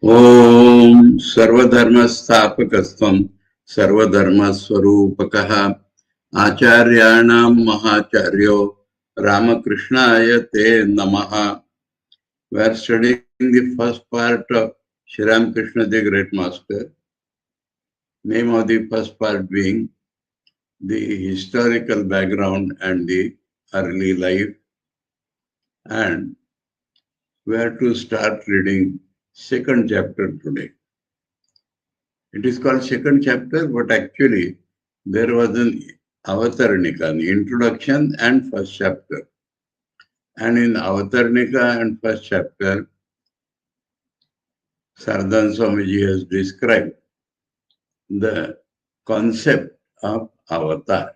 Om Sarvadharmastapakastvam Sarvadharmaswarupakah Acharyanam Mahacharyo Ramakrishnaya Te Namaha. We are studying the first part of Sri Ramakrishna the Great Master. Name of the first part being the historical background and the early life. And we are to start reading second chapter today. It is called second chapter, but actually there was an Avatarnika, an introduction and first chapter. And in Avatarnika and first chapter, Saradananda Swamiji has described the concept of avatar,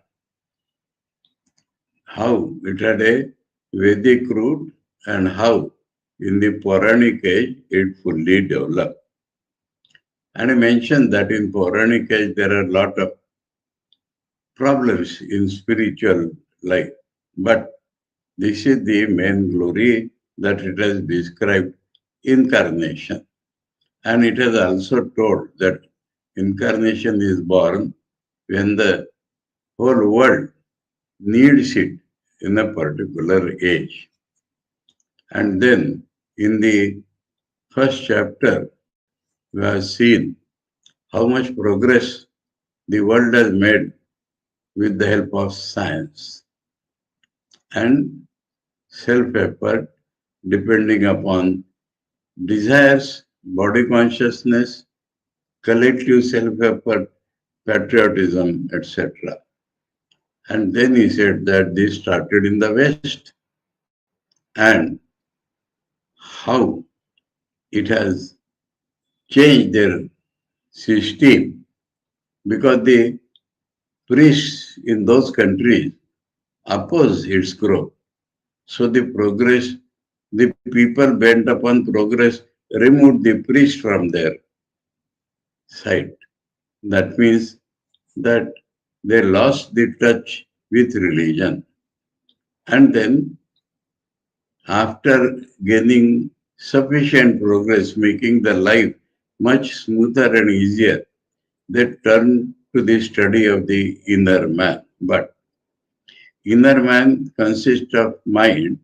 how it had a Vedic root and how in the Puranic age it fully developed. And I mentioned that in Puranic age there are a lot of problems in spiritual life, but this is the main glory that it has described incarnation. And it has also told that incarnation is born when the whole world needs it in a particular age. And then in the first chapter, we have seen how much progress the world has made with the help of science and self-effort depending upon desires, body consciousness, collective self-effort, patriotism, etc. And then he said that this started in the West and how it has changed their system because the priests in those countries oppose its growth. So the progress, the people bent upon progress removed the priest from their side. That means that they lost the touch with religion. And then after gaining sufficient progress, making the life much smoother and easier, they turned to the study of the inner man. But inner man consists of mind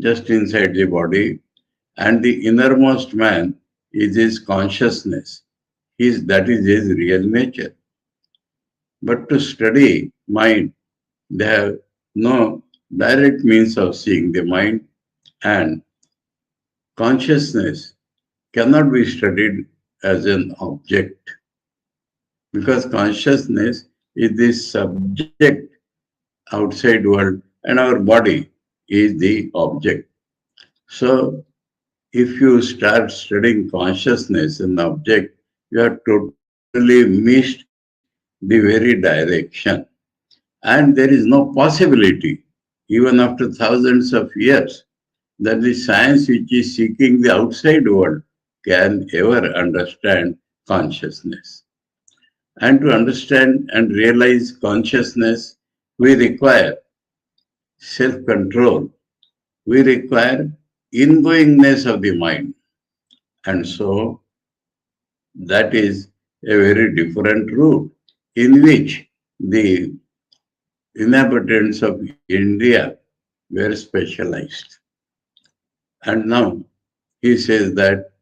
just inside the body, and the innermost man is his consciousness. That is his real nature. But to study mind, they have no direct means of seeing the mind, and consciousness cannot be studied as an object because consciousness is the subject outside world and our body is the object. So if you start studying consciousness and object, you have totally missed the very direction. And there is no possibility, even after thousands of years, that the science which is seeking the outside world can ever understand consciousness. And to understand and realize consciousness, we require self-control. We require ingoingness of the mind. And so that is a very different route in which the inhabitants of India were specialized. And now he says that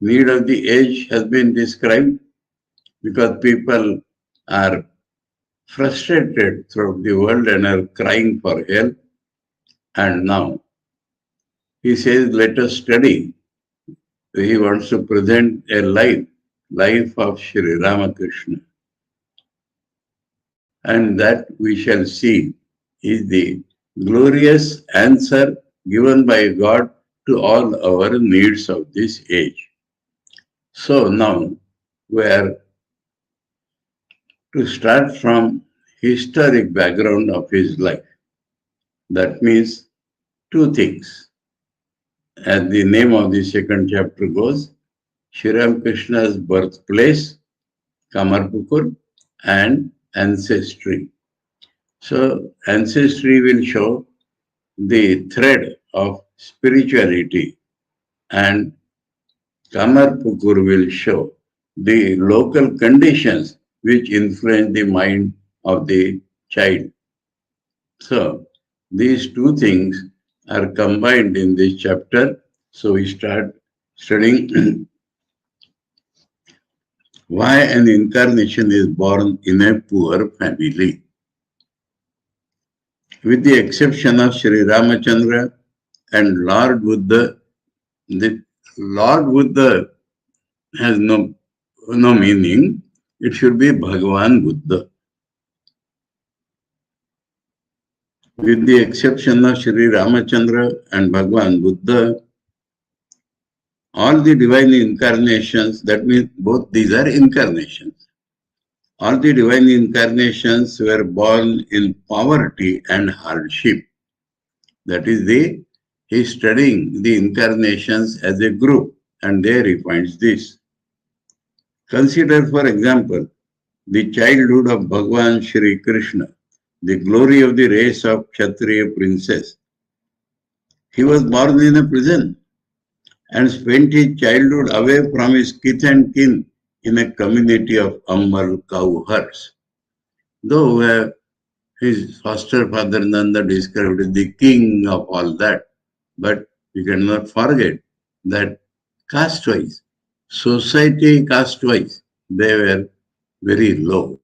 need of the age has been described because people are frustrated throughout the world and are crying for help. And now he says, let us study. He wants to present a life of Sri Ramakrishna. And that we shall see is the glorious answer given by God to all our needs of this age. So now we are to start from historic background of his life. That means two things. As the name of the second chapter goes, Sri Ramakrishna's birthplace, Kamarpukur, and ancestry. So ancestry will show the thread of spirituality, and Kamarpukur will show the local conditions which influence the mind of the child. So these two things are combined in this chapter. So we start studying why an incarnation is born in a poor family. With the exception of Sri Ramachandra and Lord Buddha, the Lord Buddha has no meaning. It should be Bhagavan Buddha. With the exception of Sri Ramachandra and Bhagavan Buddha, all the divine incarnations, that means both these are incarnations. All the divine incarnations were born in poverty and hardship. That is, he is studying the incarnations as a group, and there he finds this. Consider, for example, the childhood of Bhagavan Shri Krishna, the glory of the race of Kshatriya princess. He was born in a prison and spent his childhood away from his kith and kin in a community of humble cowherds. Though his foster father Nanda described as the king of all that, but we cannot forget that caste-wise, society caste-wise, they were very low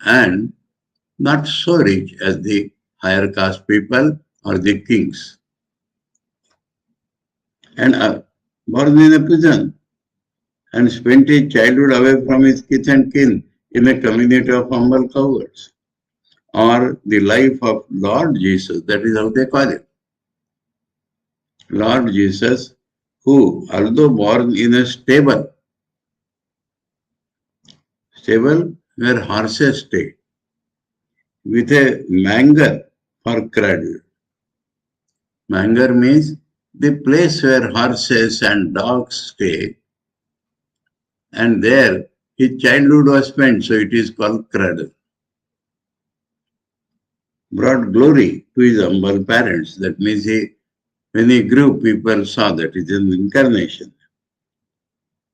and not so rich as the higher caste people or the kings. And born in a prison and spent his childhood away from his kith and kin in a community of humble cowherds. Or the life of Lord Jesus, that is how they call it. Lord Jesus, who, although born in a stable where horses stay, with a manger for cradle. Manger means the place where horses and dogs stay, and there his childhood was spent, so it is called cradle. Brought glory to his humble parents. That means when he grew, people saw that it is an incarnation.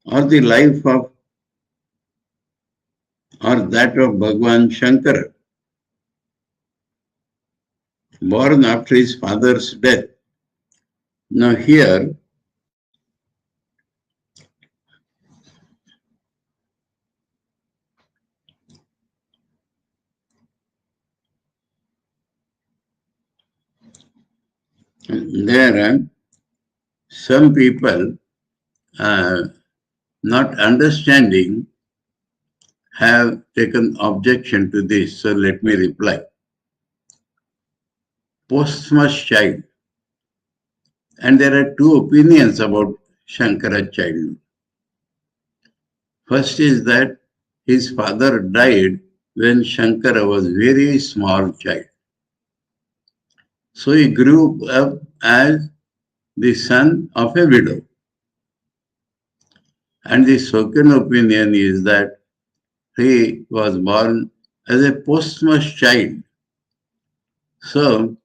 Or the life of, or that of Bhagavan Shankara, born after his father's death. Now here, there some people not understanding have taken objection to this, so let me reply. Posthumous child. And there are two opinions about Shankara's childhood. First is that his father died when Shankara was very small child. So he grew up as the son of a widow. And the second opinion is that he was born as a posthumous child. So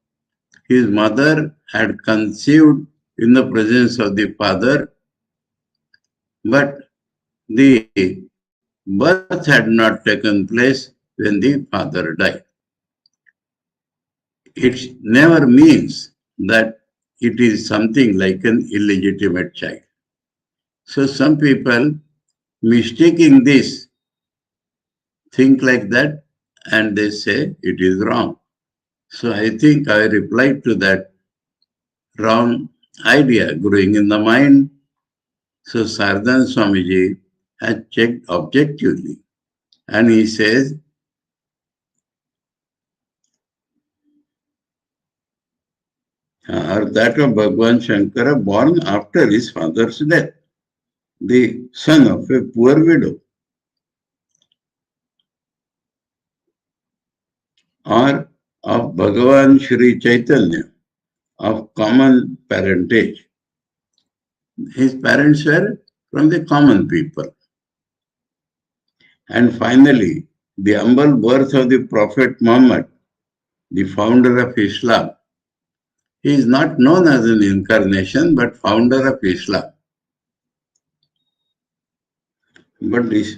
his mother had conceived in the presence of the father, but the birth had not taken place when the father died. It never means that it is something like an illegitimate child. So some people mistaking this think like that and they say it is wrong. So I think I replied to that wrong idea growing in the mind. So Saradananda Swamiji has checked objectively and he says, or that of Bhagwan Shankara born after his father's death, the son of a poor widow, or of Bhagavan Sri Chaitanya of common parentage. His parents were from the common people. And finally, the humble birth of the Prophet Muhammad, the founder of Islam. He is not known as an incarnation, but founder of Islam. But this,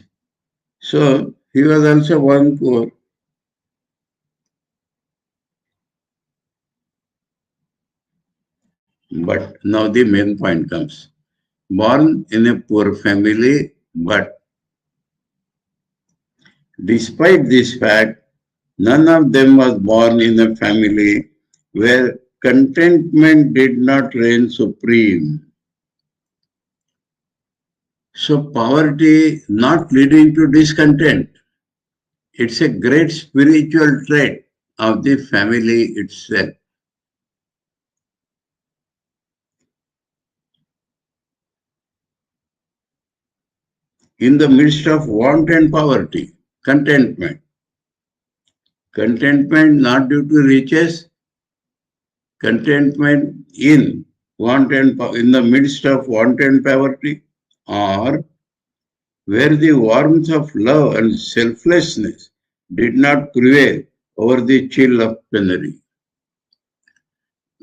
so he was also one poor. But now the main point comes. Born in a poor family, but despite this fact, none of them was born in a family where contentment did not reign supreme. So poverty not leading to discontent. It's a great spiritual trait of the family itself. In the midst of want and poverty, contentment. Contentment not due to riches, contentment in want and in the midst of want and poverty, or where the warmth of love and selflessness did not prevail over the chill of penury.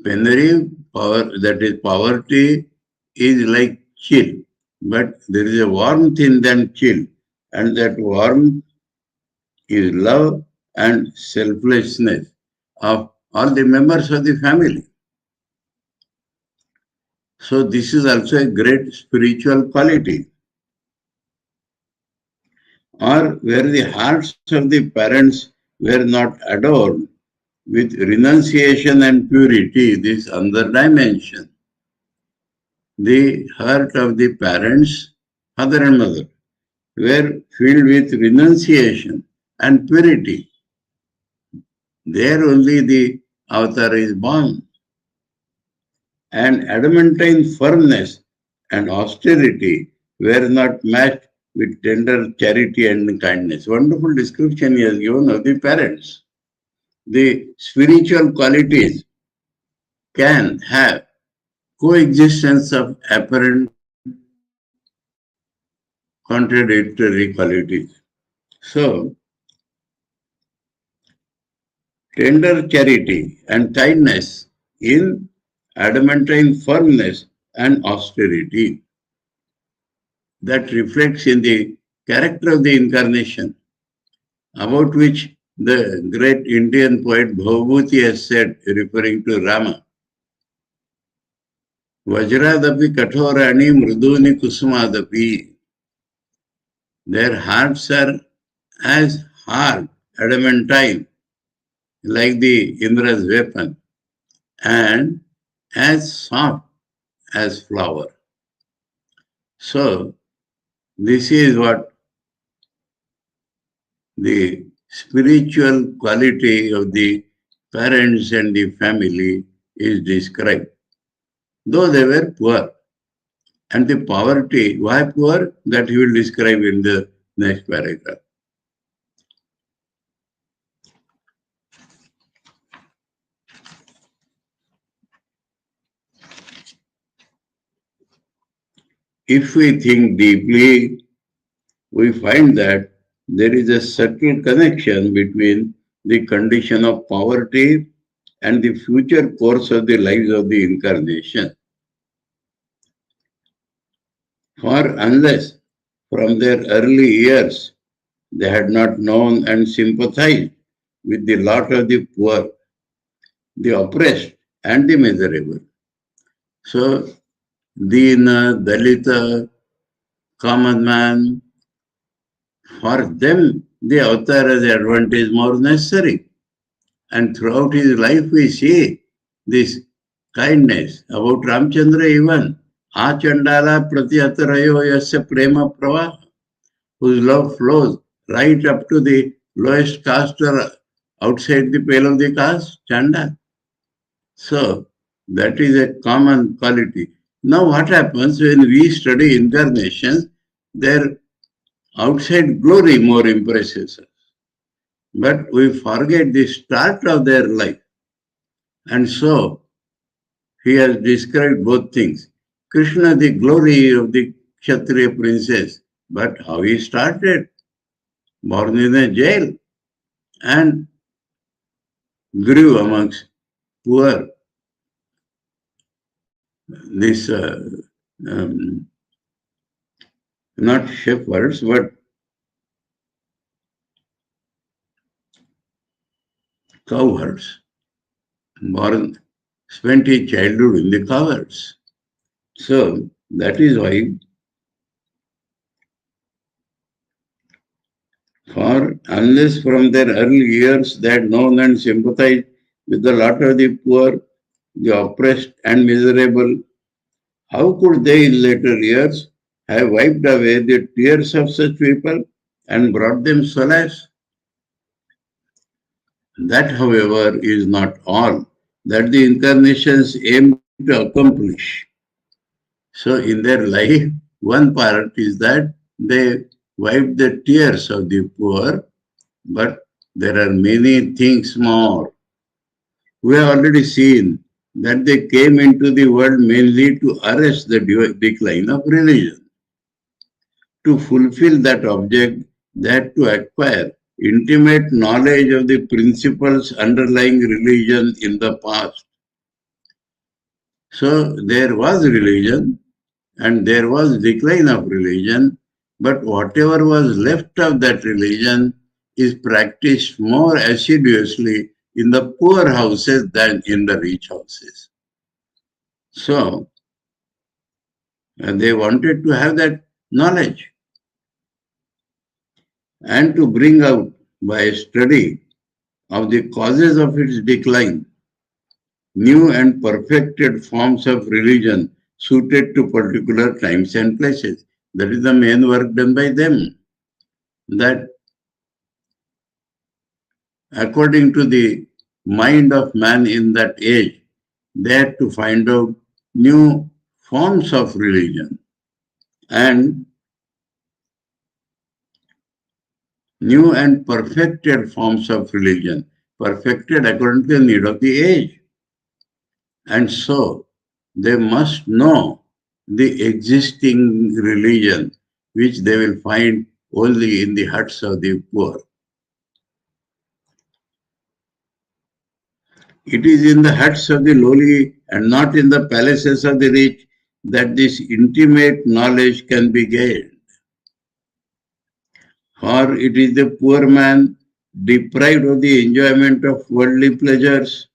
Penury, that is poverty, is like chill, but there is a warmth in that chill, and that warmth is love and selflessness of all the members of the family. So this is also a great spiritual quality. Or where the hearts of the parents were not adorned with renunciation and purity, this other dimension. The heart of the parents, father and mother, were filled with renunciation and purity. There only the avatar is born. And adamantine firmness and austerity were not matched with tender charity and kindness. Wonderful description he has given of the parents. The spiritual qualities can have coexistence of apparent contradictory qualities. So, tender charity and kindness in adamantine firmness and austerity that reflects in the character of the incarnation, about which the great Indian poet Bhavabhuti has said, referring to Rama, Vajradapi kathorani mruduni kusumadapi. Their hearts are as hard, adamantine, like the Indra's weapon, and as soft as flower. So, this is what the spiritual quality of the parents and the family is described. Though they were poor. And the poverty, why poor? That he will describe in the next paragraph. If we think deeply, we find that there is a subtle connection between the condition of poverty and the future course of the lives of the incarnation. For unless from their early years they had not known and sympathized with the lot of the poor, the oppressed, and the miserable. So, Dina, Dalita, common man, for them the avatar as advent is more necessary. And throughout his life we see this kindness. About Ramchandra even, Achandala Pratyatarayo Yasya Prema Prava, whose love flows right up to the lowest caste or outside the pale of the caste, Chanda. So that is a common quality. Now what happens when we study incarnations, their outside glory more impresses us. But we forget the start of their life. And so he has described both things. Krishna, the glory of the Kshatriya princess, but how he started, born in a jail and grew amongst poor, this um, not shepherds, but cowherds, born, spent his childhood in the cowherds. So that is why, for unless from their early years they had known and sympathized with the lot of the poor, the oppressed and miserable, how could they in later years have wiped away the tears of such people and brought them solace? That, however, is not all that the incarnations aim to accomplish. So, in their life, one part is that they wipe the tears of the poor, but there are many things more. We have already seen that they came into the world mainly to arrest the decline of religion. To fulfill that object, they had to acquire intimate knowledge of the principles underlying religion in the past. So there was religion and there was decline of religion, but whatever was left of that religion is practiced more assiduously in the poor houses than in the rich houses. So they wanted to have that knowledge and to bring out by a study of the causes of its decline new and perfected forms of religion suited to particular times and places. That is the main work done by them. That according to the mind of man in that age, they had to find out new forms of religion and new and perfected forms of religion, perfected according to the need of the age. And so they must know the existing religion, which they will find only in the huts of the poor. It is in the huts of the lowly and not in the palaces of the rich that this intimate knowledge can be gained. For it is the poor man deprived of the enjoyment of worldly pleasures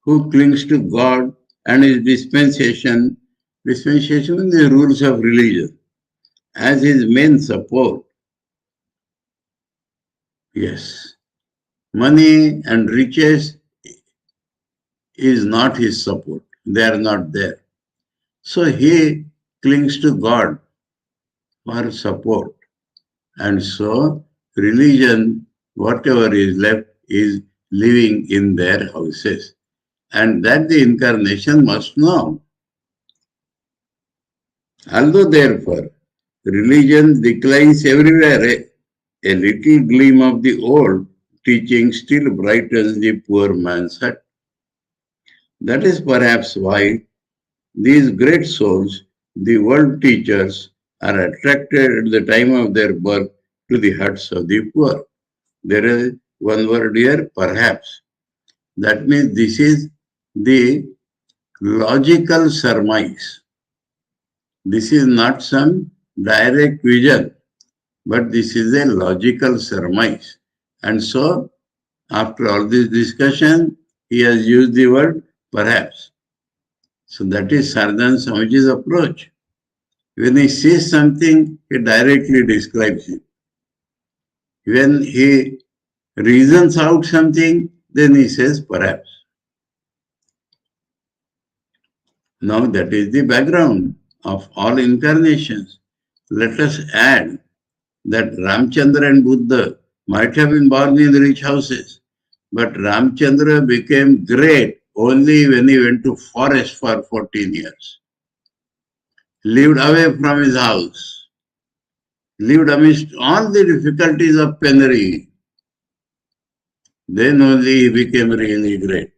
who clings to God and his dispensation is the rules of religion, as his main support. Yes, money and riches is not his support. They are not there. So he clings to God for support. And so religion, whatever is left, is living in their houses. And that the incarnation must know. Although therefore religion declines everywhere, a little gleam of the old teaching still brightens the poor man's hut. That is perhaps why these great souls, the world teachers, are attracted at the time of their birth to the huts of the poor. There is one word here, perhaps. That means this is the logical surmise. This is not some direct vision, but this is a logical surmise. And so, after all this discussion, he has used the word perhaps. So that is Saradananda Swamiji's approach. When he sees something, he directly describes it. When he reasons out something, then he says perhaps. Now that is the background of all incarnations. Let us add that Ramchandra and Buddha might have been born in rich houses, but Ramchandra became great only when he went to forest for 14 years, lived away from his house, lived amidst all the difficulties of penury. Then only he became really great.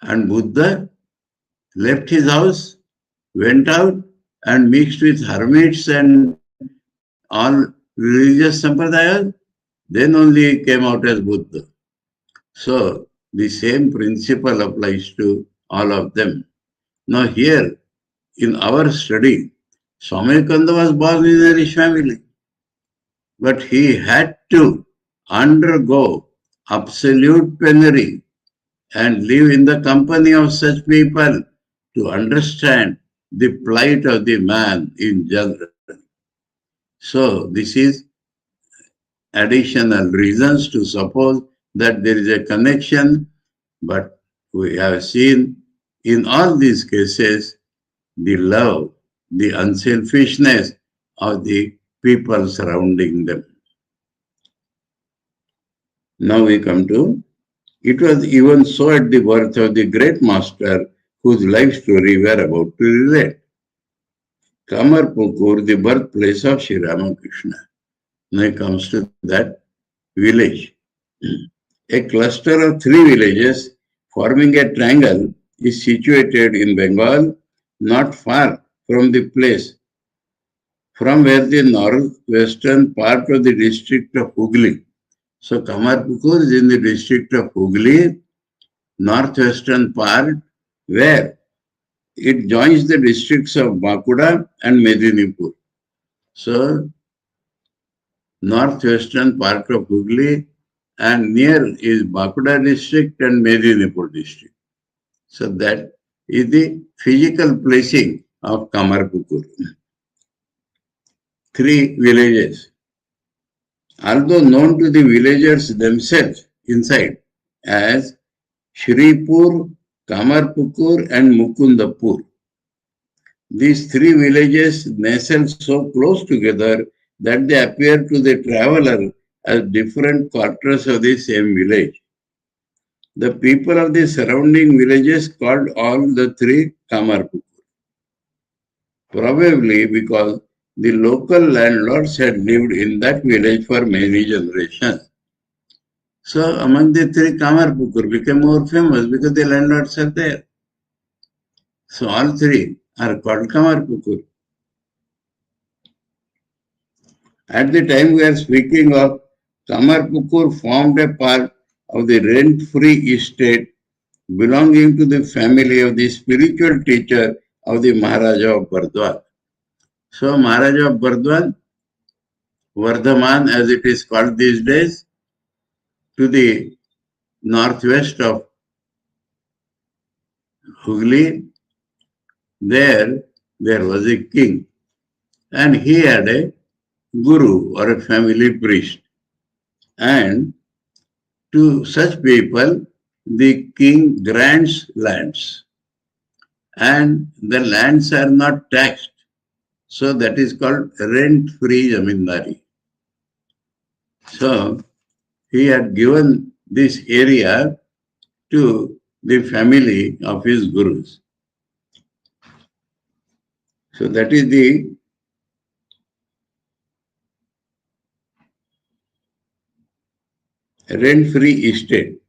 And Buddha left his house, went out and mixed with hermits and all religious sampradayas. Then only he came out as Buddha. So the same principle applies to all of them. Now here in our study, Swami Vivekananda was born in a rich family, but he had to undergo absolute penury and live in the company of such people to understand the plight of the man in general. So this is additional reasons to suppose that there is a connection, but we have seen in all these cases the love, the unselfishness of the people surrounding them. Now we come to, it was even so at the birth of the great master whose life story we are about to relate. Kamarpukur, the birthplace of Sri Ramakrishna. Now it comes to that village. A cluster of 3 villages forming a triangle is situated in Bengal, not far from the place from where the northwestern part of the district of Hooghly. So Kamarpukur is in the district of Hooghly, northwestern part, where it joins the districts of Bakuda and Medinipur. So northwestern part of Hooghly and near is Bakuda district and Medinipur district. So that is the physical placing of Kamarpukur. 3 villages. Although known to the villagers themselves inside as Shripur, Kamarpukur and Mukundapur. These 3 villages nestle so close together that they appear to the traveler as different quarters of the same village. The people of the surrounding villages called all the 3 Kamarpukur, probably because the local landlords had lived in that village for many generations. So among the 3, Kamarpukur became more famous because the landlords are there. So all 3 are called Kamarpukur. At the time we are speaking of, Kamarpukur formed a part of the rent-free estate belonging to the family of the spiritual teacher of the Maharaja of Bardwan. So Maharaja of Bardwan, Vardhaman as it is called these days, to the northwest of Hooghly, there was a king and he had a guru or a family priest. And to such people, the king grants lands and the lands are not taxed. So that is called rent-free zamindari. So he had given this area to the family of his gurus. So that is the rent-free estate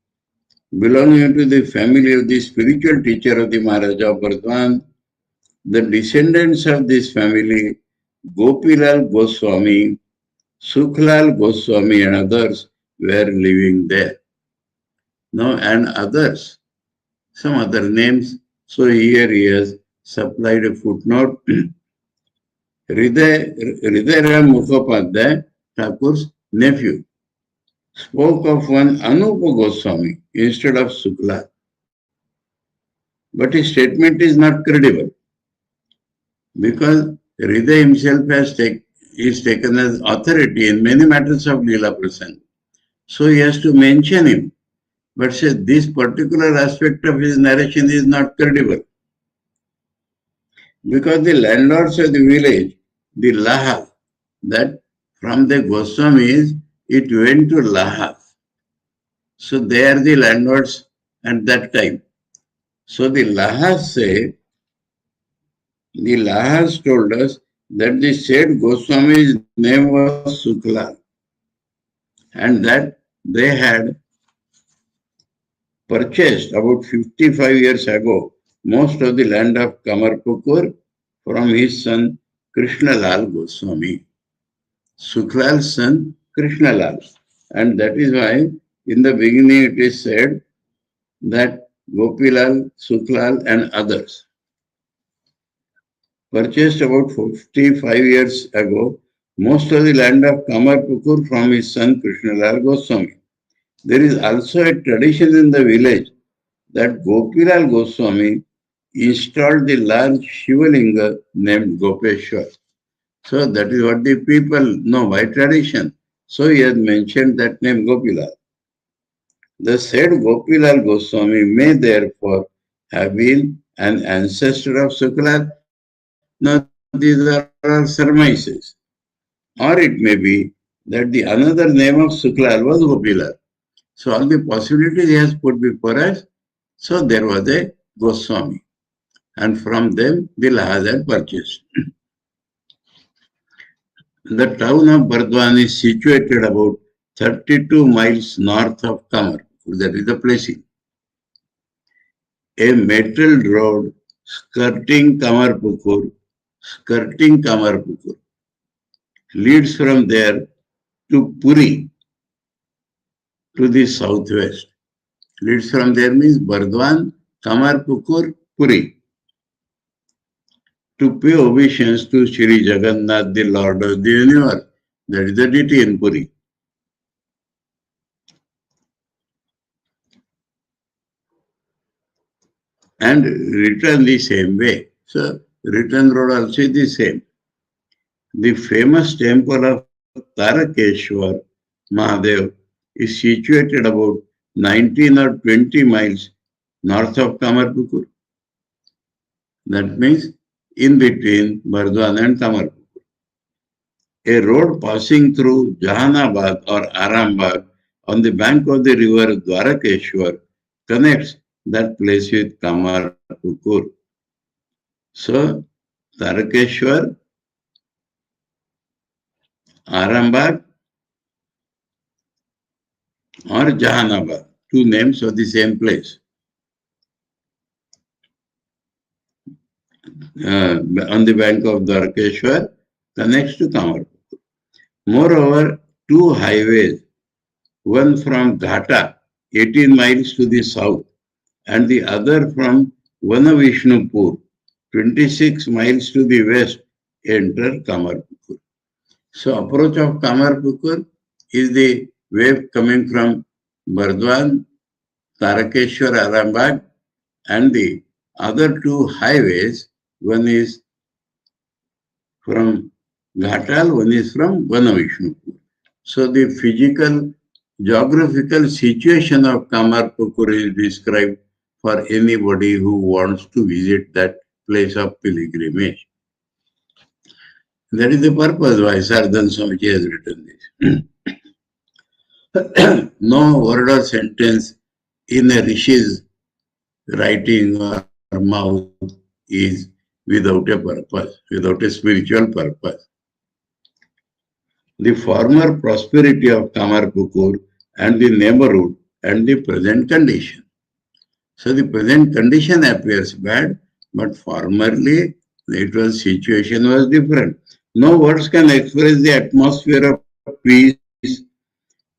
belonging to the family of the spiritual teacher of the Maharaja of Bardwan. The descendants of this family, Gopilal Goswami, Sukhlal Goswami and others were living there. Now, and others, some other names. So here he has supplied a footnote. Hridayaram Mukhopadhyay, Thakur's nephew, spoke of one Anupa Goswami instead of Sukla. But his statement is not credible because Hriday himself is taken as authority in many matters of Leelaprasanga. So he has to mention him. But say this particular aspect of his narration is not credible. Because the landlords of the village, the Lahas, that from the Goswamis, it went to Lahas. So they are the landlords at that time. So the Lahas say, the Lahas told us that the said Goswami's name was Sukla and that they had purchased about 55 years ago most of the land of Kamarpukur from his son Krishnalal Goswami. Suklal's son Krishnalal. And that is why in the beginning it is said that Gopilal, Suklal and others purchased about 55 years ago most of the land of Kamarpukur from his son Krishnalal Goswami. There is also a tradition in the village that Gopilal Goswami installed the large Shivalinga named Gopeshwar. So that is what the people know by tradition. So he has mentioned that name Gopilal. The said Gopilal Goswami may therefore have been an ancestor of Sukla. Now these are all surmises. Or it may be that the another name of Sukla was Gopilal. So all the possibilities he has put before us. So there was a Goswami. And from them the Lahas had purchased. The town of Bardwan is situated about 32 miles north of Kamar. That is the placing. A metal road skirting Kamarpukur, leads from there to Puri to the southwest. Leads from there means Bardwan, Kamarpukur, Puri. To pay obeisance to Sri Jagannath, the Lord of the universe. That is the deity in Puri. And return the same way. So return road also is the same. The famous temple of Tarakeshwar Mahadev is situated about 19 or 20 miles north of Kamarpukur. That means in between Bardwan and Kamarpukur. A road passing through Jahanabad or Arambagh on the bank of the river Dwarakeshwar connects that place with Kamarpukur. So, Tarakeshwar, Arambagh or Jahanabad, two names of the same place. On the bank of Dwarakeshwar connects to Kamarpukur. Moreover, two highways, one from Ghata, 18 miles to the south, and the other from Vanavishnupur, 26 miles to the west, enter Kamarpukur. So, approach of Kamarpukur is the way coming from Bardwan, Tarakeshwar, Arambagh, and the other two highways, one is from Ghatal, one is from Vanavishnupur. So the physical, geographical situation of Kamarpukur is described for anybody who wants to visit that place of pilgrimage. That is the purpose why Saradananda Swamiji has written this. No word or sentence in a rishi's writing or mouth is without a purpose, without a spiritual purpose. The former prosperity of Kamarpukur and the neighborhood and the present condition. So the present condition appears bad, but formerly situation was different. No words can express the atmosphere of peace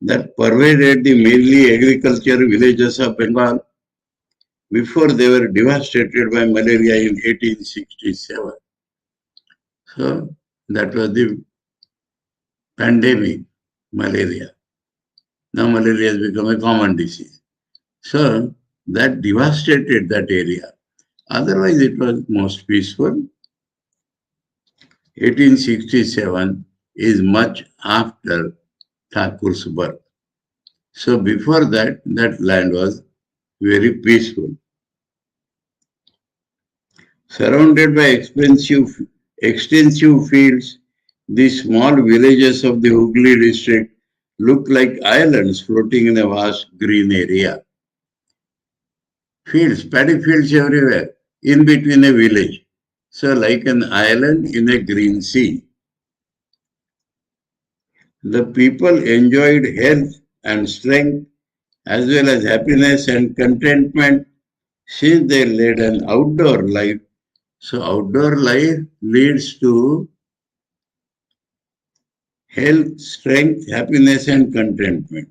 that pervaded the mainly agricultural villages of Bengal before they were devastated by malaria in 1867. So that was the pandemic, malaria. Now malaria has become a common disease. So that devastated that area. Otherwise it was most peaceful. 1867 is much after Thakur's birth. So before that, that land was very peaceful. Surrounded by extensive fields, the small villages of the Hooghly district look like islands floating in a vast green area. Fields, paddy fields everywhere, in between a village. So like an island in a green sea. The people enjoyed health and strength as well as happiness and contentment since they led an outdoor life. So outdoor life leads to health, strength, happiness and contentment.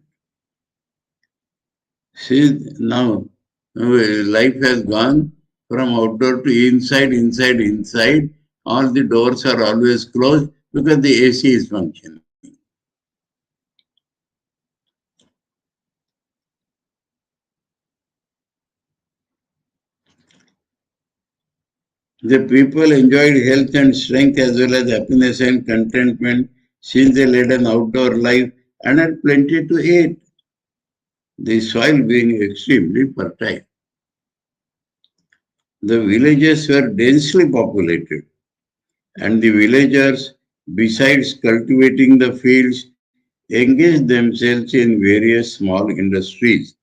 Since now life has gone from outdoor to inside, all the doors are always closed because the AC is functioning. The people enjoyed health and strength as well as happiness and contentment since they led an outdoor life and had plenty to eat, the soil being extremely fertile. The villages were densely populated, and the villagers, besides cultivating the fields, engaged themselves in various small industries.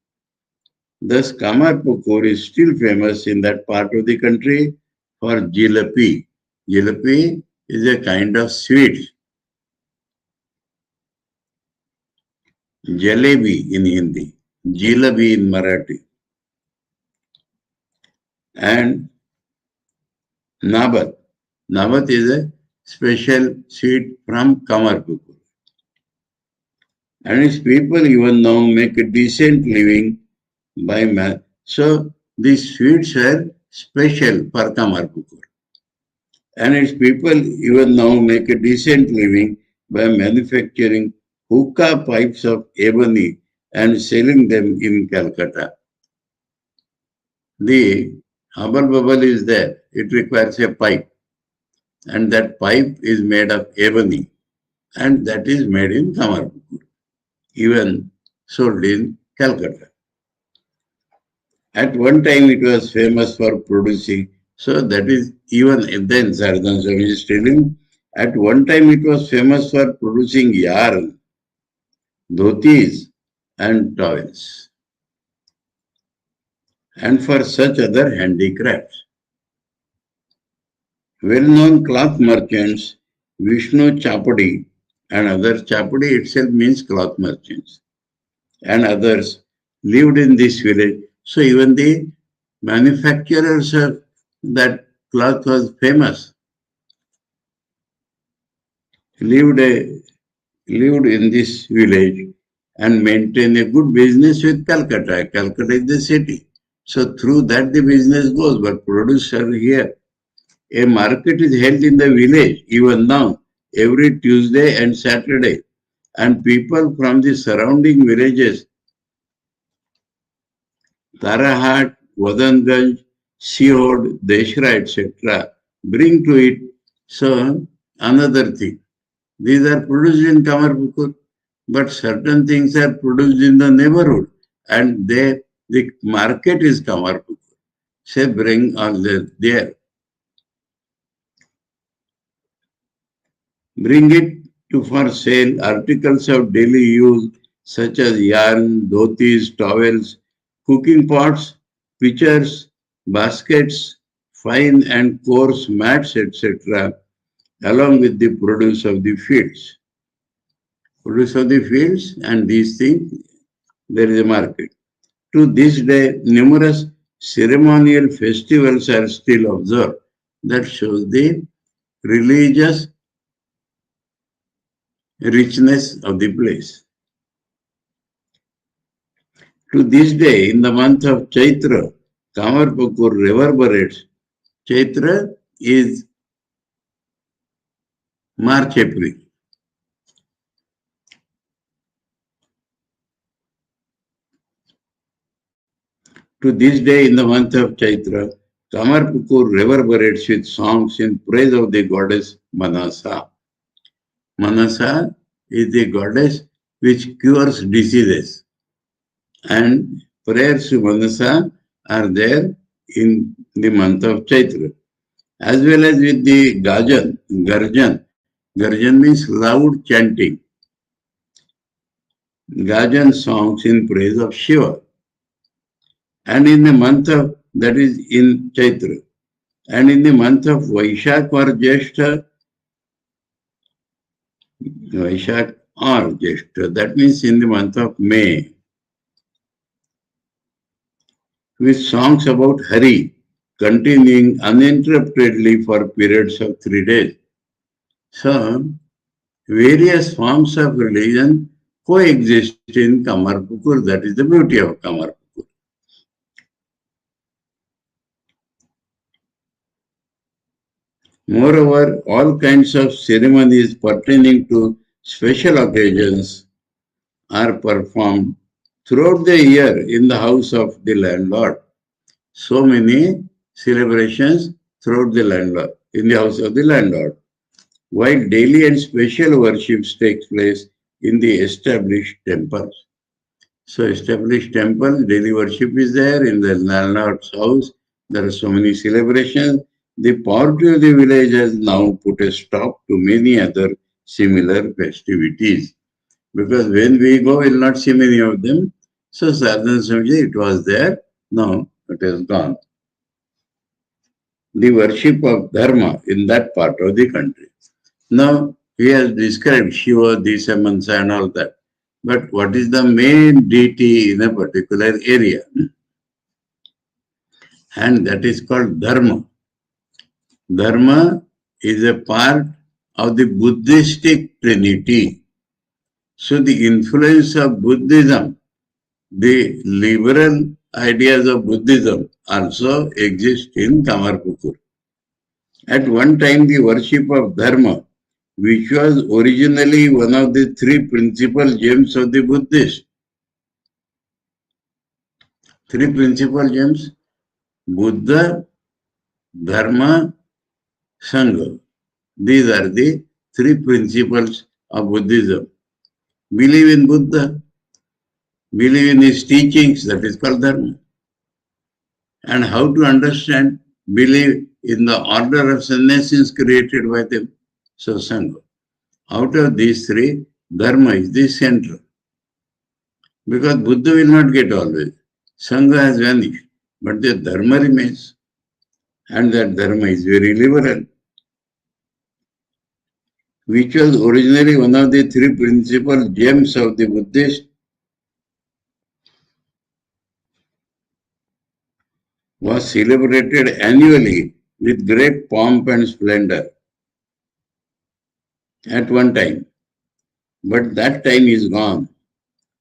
Thus, Kamarpukur is still famous in that part of the country for jalebi. Jalebi is a kind of sweet. Jalebi in Hindi, jalebi in Marathi, and nabat. Nabat is a special sweet from Kamarpukur. And its people even now make a decent living by math. So these sweets are special for Kamarpukur. And its people even now make a decent living by manufacturing hookah pipes of ebony and selling them in Calcutta. The hubble bubble is there. It requires a pipe. And that pipe is made of ebony. And that is made in Kamarpukur, even sold in Calcutta. At one time it was famous for producing, so that is even then Saradananda Swami is telling, at one time it was famous for producing yarn, dhotis and towels, and for such other handicrafts. Well-known cloth merchants, Vishnu Chapadi and others, Chapadi itself means cloth merchants, and others lived in this village. So even the manufacturers of that cloth was famous, lived, lived in this village and maintained a good business with Calcutta. Calcutta is the city. So through that the business goes, but produce are here. A market is held in the village even now, every Tuesday and Saturday. And people from the surrounding villages, Tarahat, Wadanganj, Sihod, Deshra, etc., bring to it. So, another thing. These are produced in Kamarpukur, but certain things are produced in the neighborhood, and the market is Kamarpukur. Say, bring all there. Bring it to for sale articles of daily use such as yarn, dhotis, towels, cooking pots, pitchers, baskets, fine and coarse mats, etc., along with the produce of the fields. Produce of the fields and these things, there is a market. To this day, numerous ceremonial festivals are still observed. That shows the religious richness of the place. To this day, in the month of Chaitra, Kamarpukur reverberates. Chaitra is March, April. To this day, in the month of Chaitra, Kamarpukur reverberates with songs in praise of the goddess Manasa. Manasa is the goddess which cures diseases. and prayers to Manasa are there in the month of Chaitra. As well as with the Garjan. Garjan means loud chanting. Gajan songs in praise of Shiva. And in the month of, that is in Chaitra. And in the month of Vaishak or Jeshta, that means in the month of May, with songs about Hari, continuing uninterruptedly for periods of 3 days. So, various forms of religion coexist in Kamarpukur. That is the beauty of Kamarpukur. Moreover, all kinds of ceremonies pertaining to special occasions are performed throughout the year in the house of the landlord. So many celebrations throughout the landlord, in the house of the landlord, while daily and special worships takes place in the established temples. So established temple, daily worship is there in the landlord's house. There are so many celebrations. The poverty of the village has now put a stop to many other similar festivities. Because when we go, we will not see many of them. So sadhana Swamiji, it was there. Now it has gone. The worship of Dharma in that part of the country. Now he has described Shiva, Disamansa and all that. But what is the main deity in a particular area? And that is called Dharma. Dharma is a part of the Buddhistic trinity. So the influence of Buddhism, the liberal ideas of Buddhism also exist in Kamarpukur. At one time, the worship of Dharma, which was originally one of the 3 principal gems of the Buddhists. 3 principal gems: Buddha, Dharma, Sangha. These are the 3 principles of Buddhism. Believe in Buddha, believe in his teachings, that is called Dharma. And how to understand, believe in the order of sannyasis created by them, so Sangha. Out of these 3, Dharma is the central. Because Buddha will not get always. Sangha has vanished, but the Dharma remains. And that Dharma is very liberal, which was originally one of the 3 principal gems of the Buddhist, was celebrated annually with great pomp and splendor at one time. But that time is gone.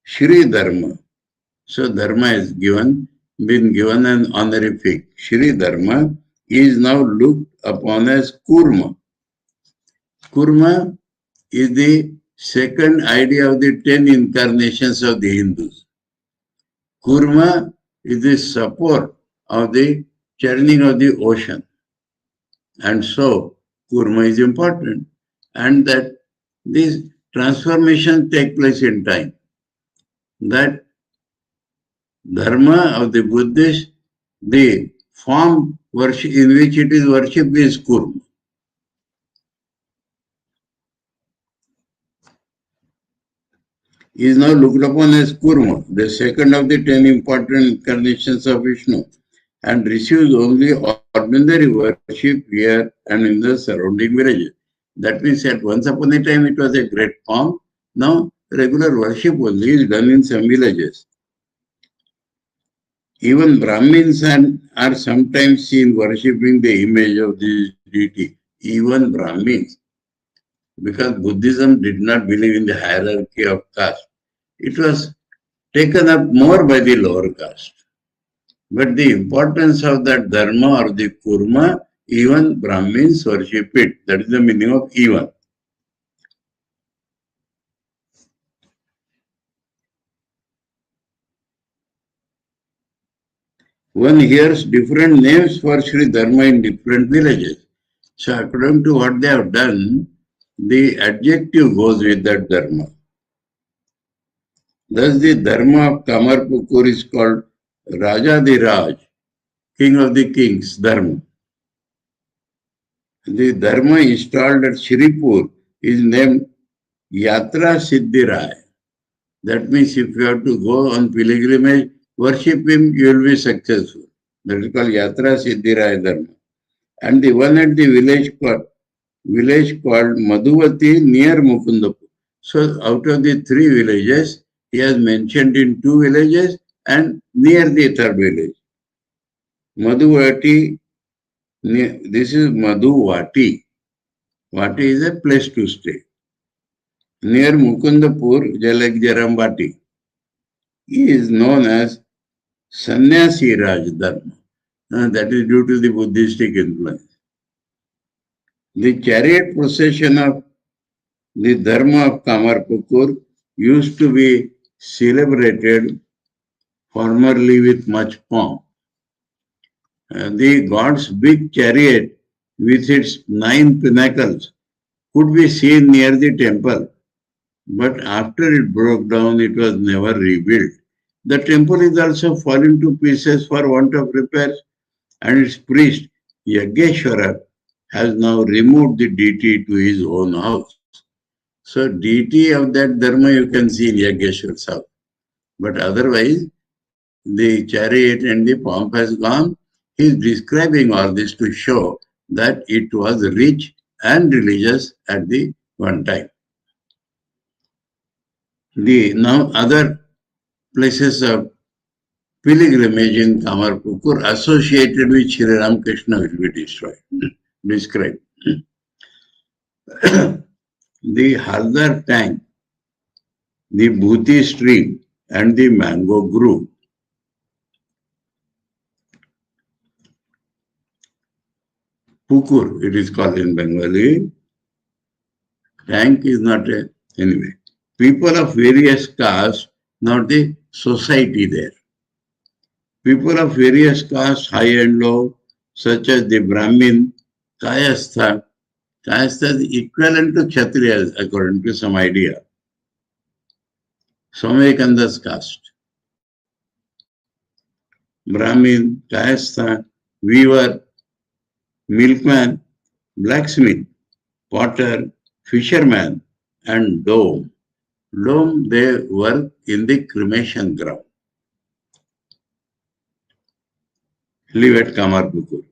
Sri Dharma. So Dharma has been given an honorific. Sri Dharma is now looked upon as Kurma. Kurma is the second idea of the 10 incarnations of the Hindus. Kurma is the support of the churning of the ocean. And so Kurma is important. And that this transformation take place in time. That Dharma of the Buddhist, the form worship in which it is worshipped is Kurma. Is now looked upon as Kurma, the second of the 10 important incarnations of Vishnu, and receives only ordinary worship here and in the surrounding villages. That means that once upon a time it was a great form. Now regular worship only is done in some villages. Even Brahmins are sometimes seen worshipping the image of this deity. Even Brahmins. Because Buddhism did not believe in the hierarchy of caste. It was taken up more by the lower caste. But the importance of that Dharma or the Kurma, even Brahmins worship it. That is the meaning of even. One hears different names for Sri Dharma in different villages. So according to what they have done, the adjective goes with that Dharma. Thus the Dharma of Kamarpukur is called Rajadiraj, King of the Kings, Dharma. The Dharma installed at Shripur is named Yatra Siddhirai. That means if you have to go on pilgrimage, worship him, you will be successful. That is called Yatra Siddhiraya Dharma. And the one at the village called Madhuvati near Mukundapur. So out of the three villages, he has mentioned in two villages and near the third village. Madhuvati, this is Madhuvati. Vati is a place to stay. Near Mukundapur, like Jarambati, he is known as Sannyasi Raj Dharma. That is due to the Buddhistic influence. The chariot procession of the Dharma of Kamarpukur used to be celebrated formerly with much pomp. The god's big chariot with its 9 pinnacles could be seen near the temple, but after it broke down, it was never rebuilt. The temple is also fallen to pieces for want of repairs, and its priest, Yageshwara, has now removed the deity to his own house. So deity of that dharma you can see in Yageshwara's house. But otherwise, the chariot and the pomp has gone. He is describing all this to show that it was rich and religious at the one time. The now other places of pilgrimage in Kamarpukur associated with Sri Ramakrishna will be described. The Haldar tank, the Bhuti stream, and the mango grove. Pukur, it is called in Bengali. Tank is not a, anyway. People of various castes, not the society there. People of various castes, high and low, such as the Brahmin, Kayastha. Kayastha is equivalent to Kshatriyas according to some idea. Swami Vivekananda's caste. Brahmin, Kayastha, weaver, milkman, blacksmith, potter, fisherman, and dome. Dome, they work in the cremation ground. Live at Kamarpukur.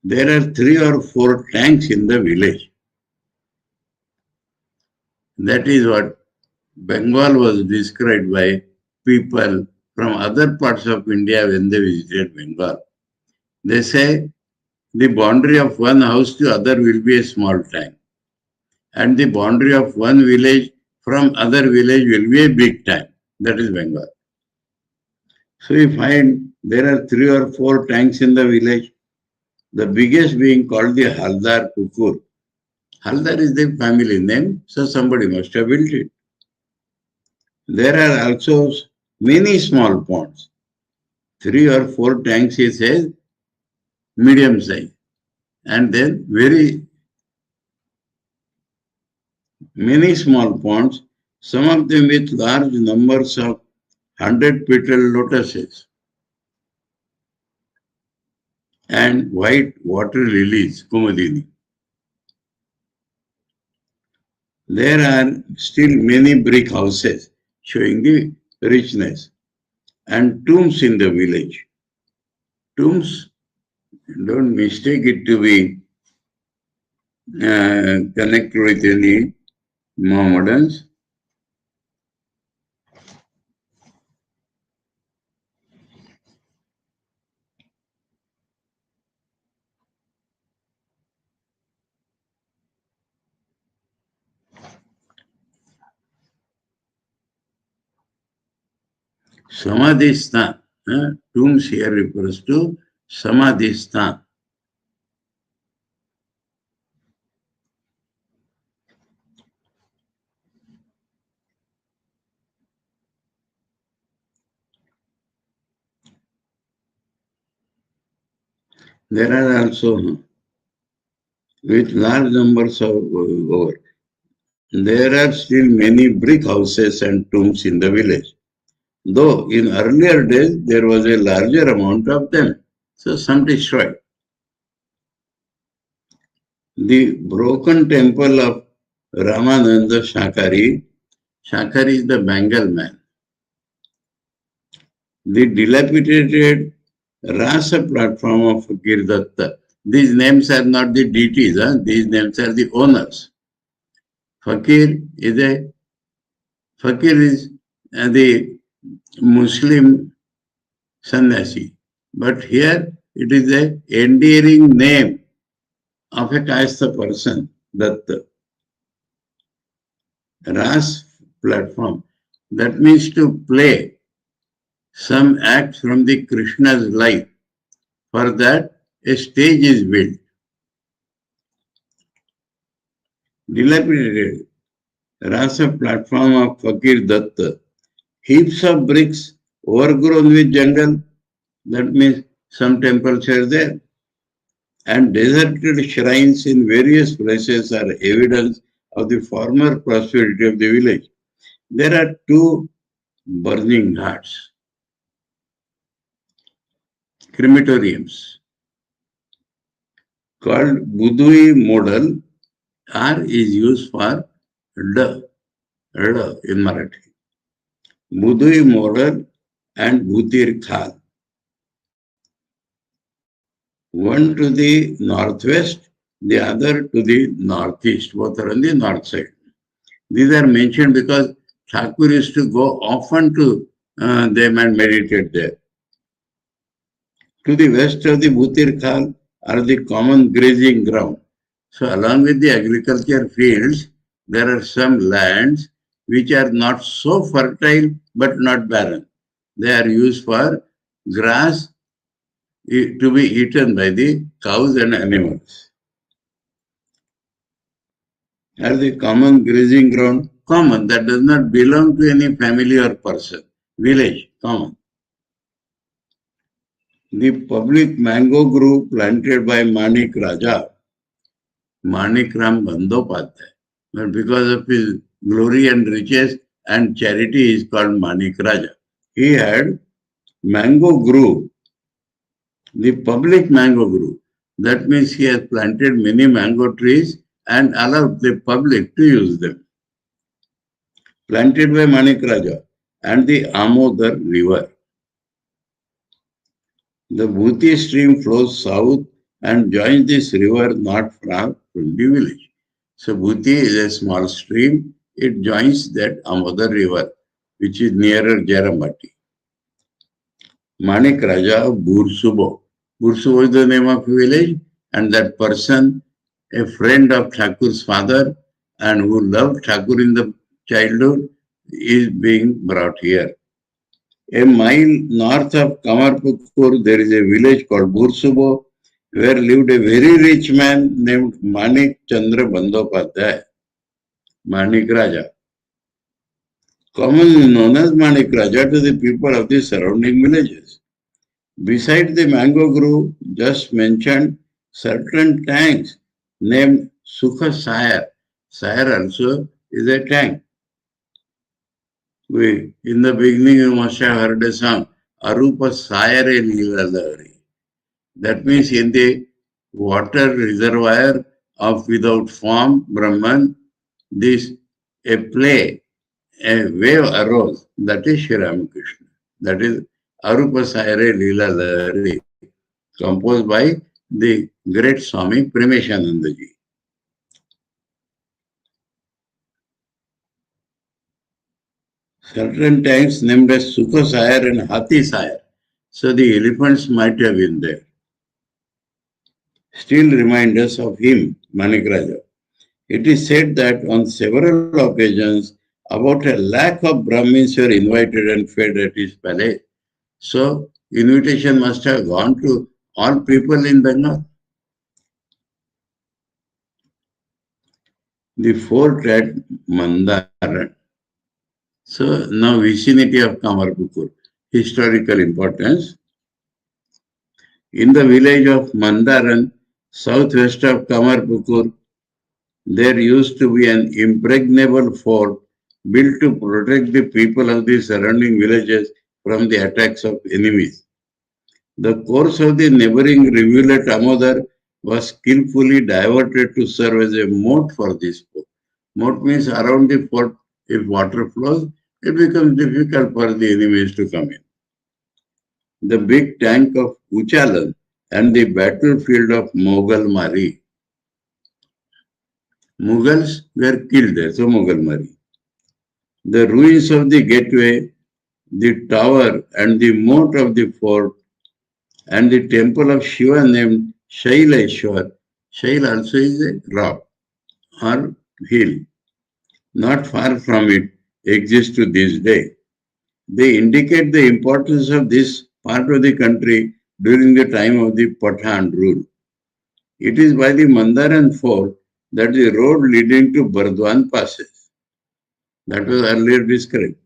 There are 3 or 4 tanks in the village. That is what Bengal was described by people from other parts of India when they visited Bengal. They say the boundary of one house to other will be a small tank, and the boundary of one village from other village will be a big tank. That is Bengal. So you find there are 3 or 4 tanks in the village. The biggest being called the Haldar Pukur. Haldar is the family name, so somebody must have built it. There are also many small ponds. 3 or 4 tanks, he says, medium size. And then very many small ponds, some of them with large numbers of 100-petal lotuses and white water lilies, Kumadini. There are still many brick houses showing the richness and tombs in the village. Tombs, don't mistake it to be connected with any Mohammedans. Samadhistan. Tombs here refers to Samadhistan. There are also with large numbers of There are still many brick houses and tombs in the village, though in earlier days there was a larger amount of them, so some destroyed. The broken temple of Ramananda Shakari, Shakari is the Bengal man. The dilapidated Rasa platform of Girdatta. These names are not the deities, these names are the owners. Fakir is the Muslim sannyasi, but here it is a endearing name of a kayastha person, Datta. Ras platform, that means to play some act from the Krishna's life. For that, a stage is built. Dilapidated Rasa platform of Fakir Datta. Heaps of bricks overgrown with jungle. That means some temples are there. And deserted shrines in various places are evidence of the former prosperity of the village. There are two burning ghats, crematoriums, called Budui model. R is used for D, in Marathi. Budui model and Bhutir Khal. One to the northwest, the other to the northeast, both are on the north side. These are mentioned because Thakur used to go often to them and meditate there. To the west of the Bhutir Khal are the common grazing ground. So along with the agriculture fields, there are some lands which are not so fertile but not barren. They are used for grass to be eaten by the cows and animals. Are the common grazing ground? Common, that does not belong to any family or person. Village, common. The public mango grove planted by Manik Raja, Manik Ram Bandyopadhyay, but because of his glory and riches and charity, he is called Manik Raja. He had mango grove, the public mango grove. That means he has planted many mango trees and allowed the public to use them. Planted by Manik Raja and the Amodar river. The Bhuti stream flows south and joins this river not far from the village. So Bhuti is a small stream. It joins that Amodar river, which is nearer Jaramati. Manik Raja of Bursubo. Bursubo is the name of a village, and that person, a friend of Thakur's father and who loved Thakur in the childhood, is being brought here. A mile north of Kamarpukur, there is a village called Bursubo, where lived a very rich man named Manik Chandra Bandyopadhyay, Manik Raja. Commonly known as Manik Raja to the people of the surrounding villages. Beside the mango grove just mentioned, certain tanks named Sukha Sayar. Sayar also is a tank. In the beginning, you must have heard a song, Arupa Sayare Leela. That means in the water reservoir of without form, Brahman, a wave arose. That is Sri Ramakrishna. That is Arupa Sayare Leela, composed by the great Swami Premishanandaji. Certain tanks named as Sukha Sayar and Hathi Sayar. So the elephants might have been there. Still reminders of him, Manik Raja. It is said that on several occasions, about 100,000 of Brahmins were invited and fed at his palace. So invitation must have gone to all people in Bengal. The fort at Mandaran. So now vicinity of Kamarpukur, historical importance. In the village of Mandaran, southwest of Kamarpukur, There used to be an impregnable fort built to protect the people of the surrounding villages from the attacks of enemies. The course of the neighboring rivulet Amodar was skillfully diverted to serve as a moat for this fort. Moat means around the fort, if water flows, it becomes difficult for the enemies to come in. The big tank of Uchalan and the battlefield of Mogal Mari. Mughals were killed there, so Mogal Mari. The ruins of the gateway, the tower and the moat of the fort and the temple of Shiva named Shaileshwar. Shail also is a rock or hill. Not far from it exists to this day. They indicate the importance of this part of the country during the time of the Pathan rule. It is by the Mandaran fort that the road leading to Bardwan passes. That was earlier described.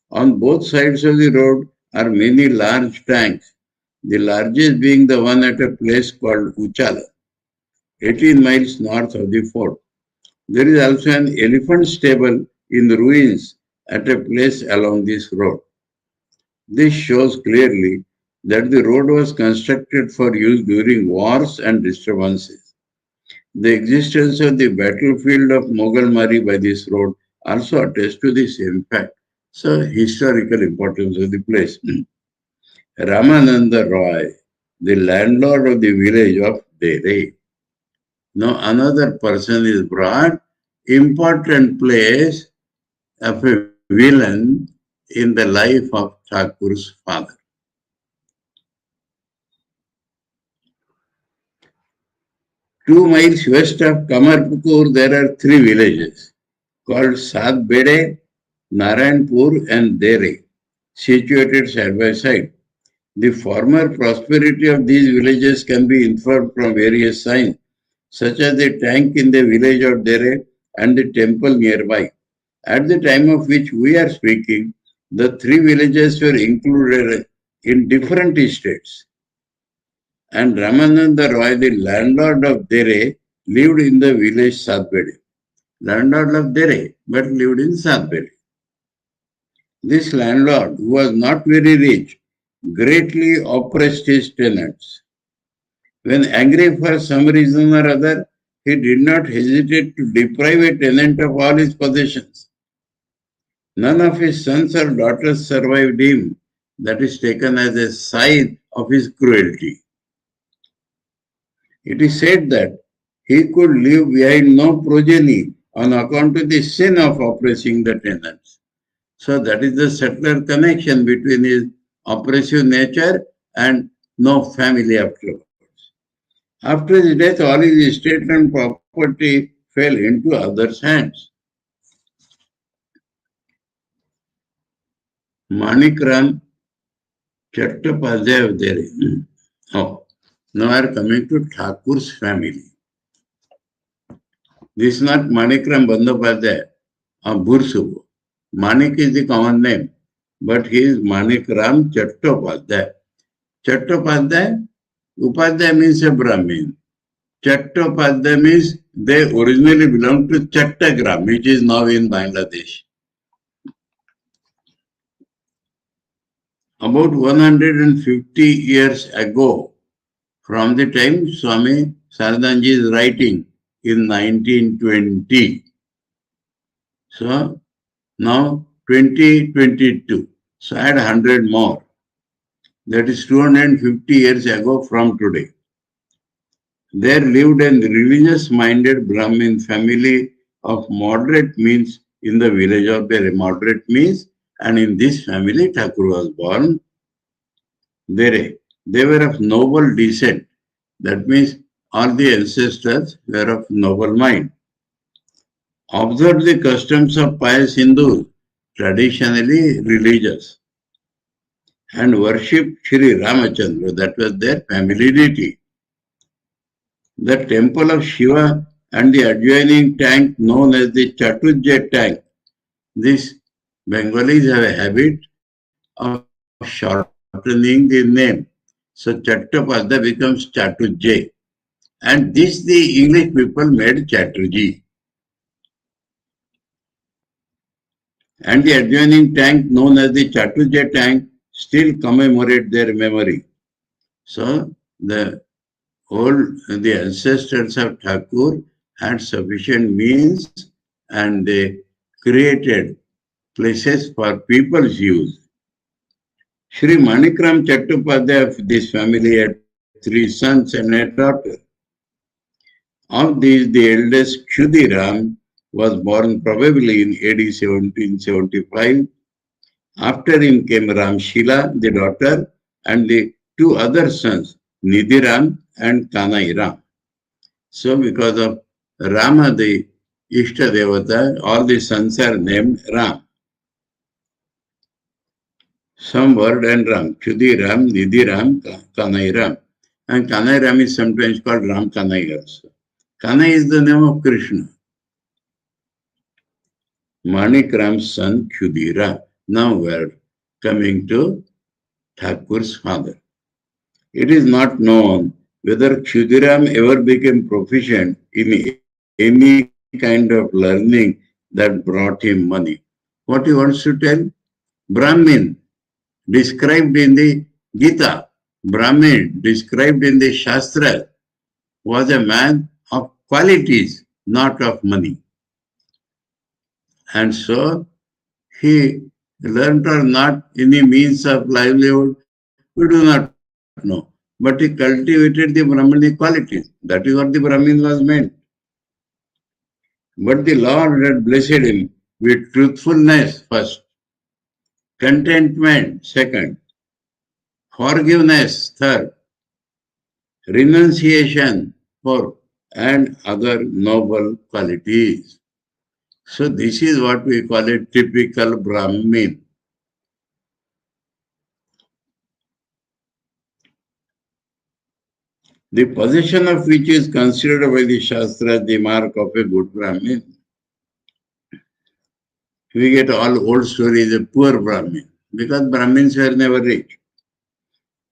On both sides of the road are many large tanks, the largest being the one at a place called Uchala, 18 miles north of the fort. There is also an elephant stable in the ruins at a place along this road. This shows clearly that the road was constructed for use during wars and disturbances. The existence of the battlefield of Mogal Mari by this road also attests to the same fact. So, historical importance of the place. Ramananda Roy, the landlord of the village of Dere. Now, another person is brought, important place of a villain in the life of Thakur's father. Two miles west of Kamarpukur, there are three villages called Sadbede, Narayanpur and Dere, situated side by side. The former prosperity of these villages can be inferred from various signs, such as the tank in the village of Dere and the temple nearby. At the time of which we are speaking, the three villages were included in different estates. And Ramananda Roy, the landlord of Dere, lived in the village Sadbede. Landlord of Dere, but lived in Sadbede. This landlord, who was not very rich, greatly oppressed his tenants. When angry for some reason or other, he did not hesitate to deprive a tenant of all his possessions. None of his sons or daughters survived him. That is taken as a sign of his cruelty. It is said that he could leave behind no progeny on account of the sin of oppressing the tenants. So that is the subtler connection between his oppressive nature and no family afterwards. After his death, all his estate and property fell into others' hands. Manikram Chattopadhyay of Dere. Oh, now we are coming to Thakur's family. This is not Manikram Bandyopadhyay of Bursubo. Manik is the common name, but he is Manikram Chattopadhyay. Chattopadhyay, Upadhyay means a Brahmin. Chattopadhyay means they originally belonged to Chattagram, which is now in Bangladesh. About 150 years ago, from the time Swami Saradananda is writing in 1920. So now 2022. So add 100 more. That is 250 years ago from today. There lived a religious-minded Brahmin family of moderate means in the village of their moderate means, and in this family Thakur was born. They were of noble descent. That means all the ancestors were of noble mind. Observed the customs of pious Hindus, traditionally religious, and worshipped Sri Ramachandra. That was their family deity. The temple of Shiva and the adjoining tank known as the Chatujjay tank. These Bengalis have a habit of shortening the name. So Chattopadhyay becomes Chatujjay. And this the English people made Chatterjee. And the adjoining tank known as the Chatuje tank still commemorate their memory. So the ancestors of Thakur had sufficient means and they created places for people's use. Sri Manikram Chattopadhyay of this family had three sons and a daughter. Of these, the eldest Khudiram was born probably in AD 1775. After him came Ramshila, the daughter, and the two other sons, Nidhiram and Kanairam. So because of Rama, the Ishta Devata, all the sons are named Ram. Some word and Ram, Khudiram, Nidhiram, Kanairam. And Kanairam is sometimes called Ram Kanai also. Kanai is the name of Krishna. Manikram's son Khudira. Now we are coming to Thakur's father. It is not known whether Khudiram ever became proficient in any kind of learning that brought him money. What he wants to tell? Brahmin, described in the Gita, Brahmin, described in the Shastra, was a man of qualities, not of money. And so he learned or not any means of livelihood, we do not know. But he cultivated the Brahmani qualities. That is what the Brahmin was meant. But the Lord had blessed him with truthfulness first, contentment second, forgiveness third, renunciation fourth, and other noble qualities. So this is what we call a typical Brahmin. The possession of which is considered by the Shastra the mark of a good Brahmin. We get all old stories of poor Brahmin because Brahmins were never rich.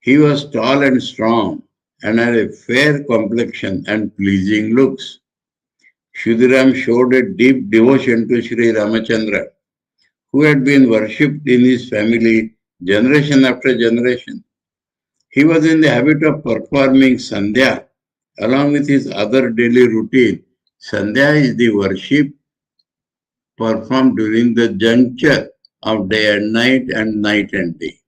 He was tall and strong and had a fair complexion and pleasing looks. Khudiram showed a deep devotion to Sri Ramachandra, who had been worshipped in his family generation after generation. He was in the habit of performing Sandhya along with his other daily routine. Sandhya is the worship performed during the juncture of day and night and day.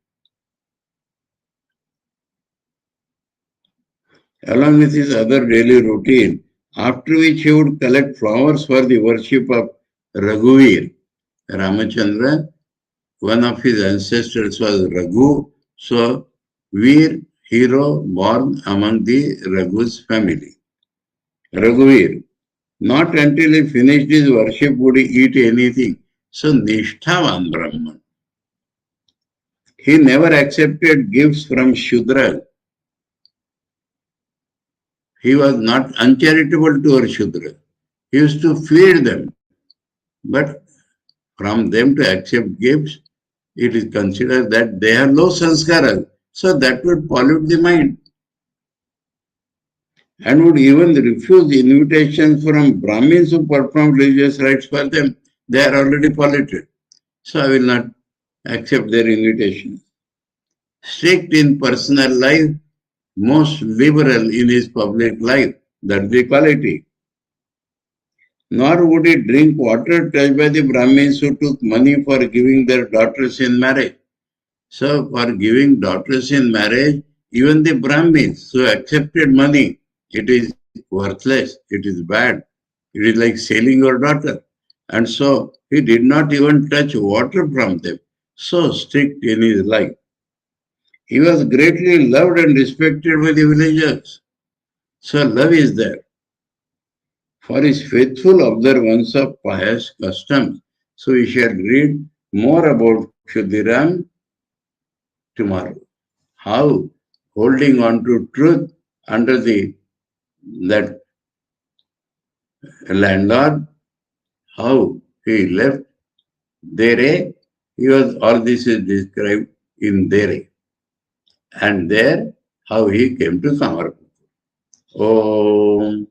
Along with his other daily routine, after which he would collect flowers for the worship of Raghuveer. Ramachandra, one of his ancestors was Raghu, so Veer, hero born among the Raghu's family. Raghuveer. Not until he finished his worship would he eat anything. So Nishthavan Brahman. He never accepted gifts from Shudra. He was not uncharitable to our Shudra. He used to feed them. But from them to accept gifts, it is considered that they have no sanskara. So that would pollute the mind. And would even refuse invitations from Brahmins who perform religious rites for them. They are already polluted. So I will not accept their invitation. Strict in personal life, most liberal in his public life. That's the quality. Nor would he drink water touched by the Brahmins who took money for giving their daughters in marriage. So for giving daughters in marriage, even the Brahmins who accepted money, it is worthless, it is bad, it is like selling your daughter. And so he did not even touch water from them. So strict in his life. He was greatly loved and respected by the villagers. So love is there. For his faithful observance of pious customs. So we shall read more about Khudiram tomorrow. How holding on to truth under that landlord, how he left Dere, all this is described in Dere. And there, how he came to Samarkand. Om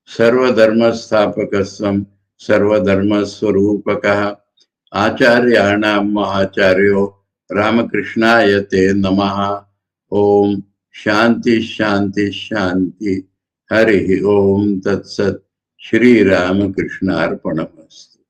Sarvadharma Sthapakasam Sarvadharma Swarupakaha आचार्याणां महाचार्यो रामकृष्णाय ते नमः। ओम शांति शांति शांति। हरि ओम तत्सत्। श्री रामकृष्णार्पणमस्तु।